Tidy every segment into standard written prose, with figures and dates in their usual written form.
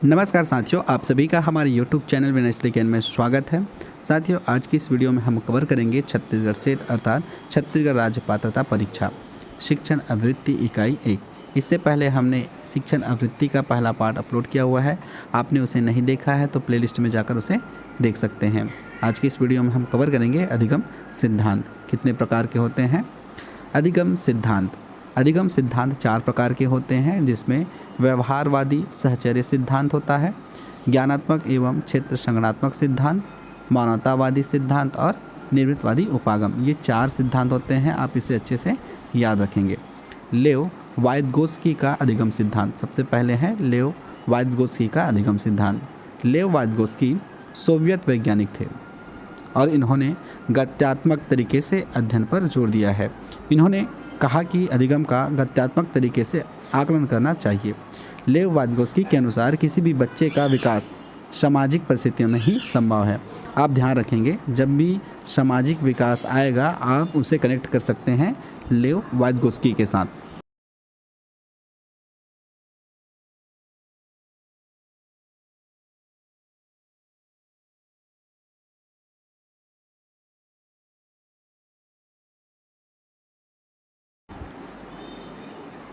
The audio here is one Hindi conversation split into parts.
नमस्कार साथियों, आप सभी का हमारे YouTube चैनल विनय स्टडी में स्वागत है। साथियों, आज की इस वीडियो में हम कवर करेंगे छत्तीसगढ़ सेट अर्थात छत्तीसगढ़ राज्य पात्रता परीक्षा शिक्षण आवृत्ति इकाई 1। इससे पहले हमने शिक्षण आवृत्ति का पहला पार्ट अपलोड किया हुआ है। आपने उसे नहीं देखा है तो प्लेलिस्ट में जाकर उसे देख सकते हैं। आज की इस वीडियो में हम कवर करेंगे अधिगम सिद्धांत। कितने प्रकार के होते हैं अधिगम सिद्धांत? अधिगम सिद्धांत 4 प्रकार के होते हैं, जिसमें व्यवहारवादी सहचर्य सिद्धांत होता है, ज्ञानात्मक एवं क्षेत्र संगणात्मक सिद्धांत, मानवतावादी सिद्धांत और निर्वृत्तवादी उपागम। ये 4 सिद्धांत होते हैं, आप इसे अच्छे से याद रखेंगे। लेव वाइत्गोस्की का अधिगम सिद्धांत सबसे पहले है लेव वाइत्गोस्की का अधिगम सिद्धांत। लेव वाइत्गोस्की सोवियत वैज्ञानिक थे और इन्होंने गत्यात्मक तरीके से अध्ययन पर जोर दिया है। इन्होंने कहा कि अधिगम का गत्यात्मक तरीके से आकलन करना चाहिए। लेव वाइत्गोस्की के अनुसार किसी भी बच्चे का विकास सामाजिक परिस्थितियों में ही संभव है। आप ध्यान रखेंगे, जब भी सामाजिक विकास आएगा आप उसे कनेक्ट कर सकते हैं लेव वाइत्गोस्की के साथ।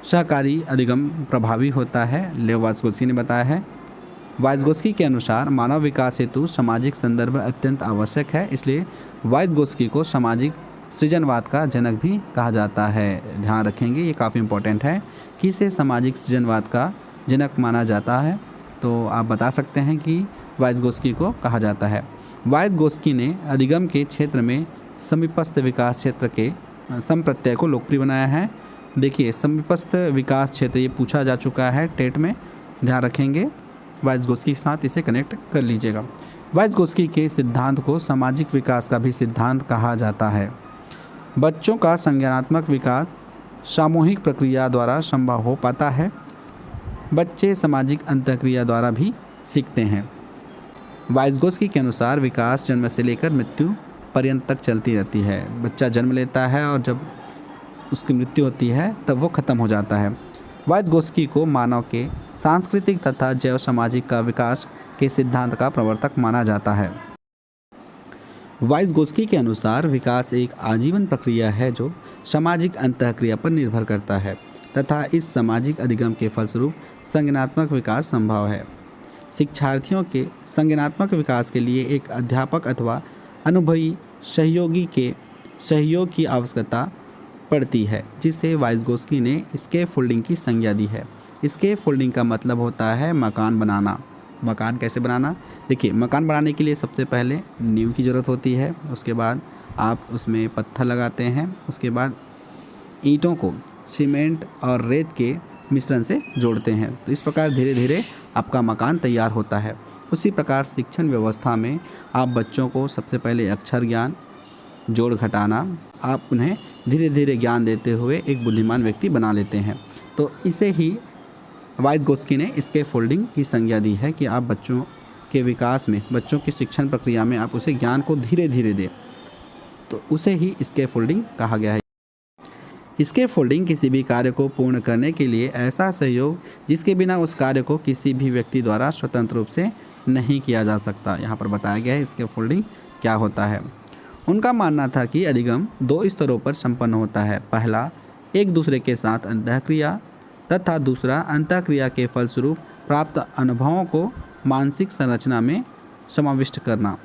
सहकारी अधिगम प्रभावी होता है, लेव वाइत्गोस्की ने बताया है। वाइत्गोस्की के अनुसार मानव विकास हेतु सामाजिक संदर्भ अत्यंत आवश्यक है, इसलिए वाइत्गोस्की को सामाजिक सृजनवाद का जनक भी कहा जाता है। ध्यान रखेंगे, ये काफ़ी इंपॉर्टेंट है कि इसे सामाजिक सृजनवाद का जनक माना जाता है। तो आप बता सकते हैं कि वाइत्गोस्की को कहा जाता है। वाइत्गोस्की ने अधिगम के क्षेत्र में समीपस्थ विकास क्षेत्र के संप्रत्यय को लोकप्रिय बनाया है। देखिए, समीपस्थ विकास क्षेत्र ये पूछा जा चुका है टेट में, ध्यान रखेंगे। वाइत्गोस्की के साथ इसे कनेक्ट कर लीजिएगा। वाइत्गोस्की के सिद्धांत को सामाजिक विकास का भी सिद्धांत कहा जाता है। बच्चों का संज्ञानात्मक विकास सामूहिक प्रक्रिया द्वारा संभव हो पाता है। बच्चे सामाजिक अंतःक्रिया द्वारा भी सीखते हैं। वाइत्गोस्की के अनुसार विकास जन्म से लेकर मृत्यु पर्यंत तक चलती रहती है। बच्चा जन्म लेता है और जब उसकी मृत्यु होती है तब वो ख़त्म हो जाता है। वाइत्गोस्की को मानव के सांस्कृतिक तथा जैव सामाजिक का विकास के सिद्धांत का प्रवर्तक माना जाता है। वाइत्गोस्की के अनुसार विकास एक आजीवन प्रक्रिया है जो सामाजिक अंतःक्रिया पर निर्भर करता है तथा इस सामाजिक अधिगम के फलस्वरूप संज्ञानात्मक विकास संभव है। शिक्षार्थियों के संज्ञानात्मक विकास के लिए एक अध्यापक अथवा अनुभवी सहयोग की आवश्यकता पड़ती है, जिसे वाइत्गोस्की ने स्कैफोल्डिंग की संज्ञा दी है। स्कैफोल्डिंग का मतलब होता है मकान बनाना। मकान कैसे बनाना? देखिए, मकान बनाने के लिए सबसे पहले नींव की ज़रूरत होती है, उसके बाद आप उसमें पत्थर लगाते हैं, उसके बाद ईंटों को सीमेंट और रेत के मिश्रण से जोड़ते हैं। तो इस प्रकार धीरे धीरे आपका मकान तैयार होता है। उसी प्रकार शिक्षण व्यवस्था में आप बच्चों को सबसे पहले अक्षर ज्ञान, जोड़ घटाना, आप उन्हें धीरे धीरे ज्ञान देते हुए एक बुद्धिमान व्यक्ति बना लेते हैं। तो इसे ही वाइत्गोस्की ने स्कैफोल्डिंग की संज्ञा दी है कि आप बच्चों के विकास में, बच्चों की शिक्षण प्रक्रिया में आप उसे ज्ञान को धीरे धीरे दें, तो उसे ही स्कैफोल्डिंग कहा गया है। स्कैफोल्डिंग किसी भी कार्य को पूर्ण करने के लिए ऐसा सहयोग जिसके बिना उस कार्य को किसी भी व्यक्ति द्वारा स्वतंत्र रूप से नहीं किया जा सकता। यहाँ पर बताया गया है स्कैफोल्डिंग क्या होता है। उनका मानना था कि अधिगम 2 स्तरों पर संपन्न होता है। पहला, एक दूसरे के साथ अंतःक्रिया तथा दूसरा, अंतःक्रिया के फलस्वरूप प्राप्त अनुभवों को मानसिक संरचना में समाविष्ट करना।